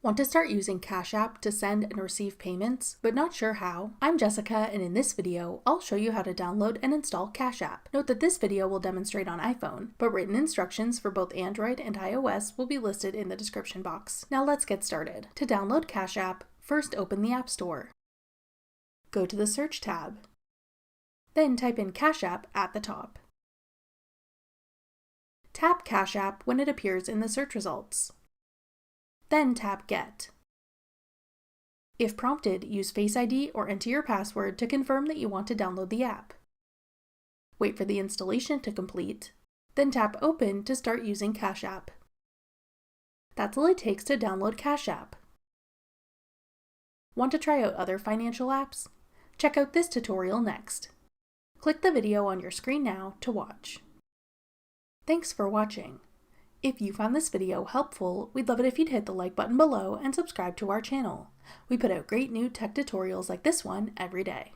Want to start using Cash App to send and receive payments, but not sure how? I'm Jessica, and in this video, I'll show you how to download and install Cash App. Note that this video will demonstrate on iPhone, but written instructions for both Android and iOS will be listed in the description box. Now let's get started. To download Cash App, first open the App Store. Go to the Search tab. Then type in Cash App at the top. Tap Cash App when it appears in the search results. Then tap Get. If prompted, use Face ID or enter your password to confirm that you want to download the app. Wait for the installation to complete, then tap Open to start using Cash App. That's all it takes to download Cash App. Want to try out other financial apps? Check out this tutorial next. Click the video on your screen now to watch. Thanks for watching. If you found this video helpful, we'd love it if you'd hit the like button below and subscribe to our channel. We put out great new tech tutorials like this one every day.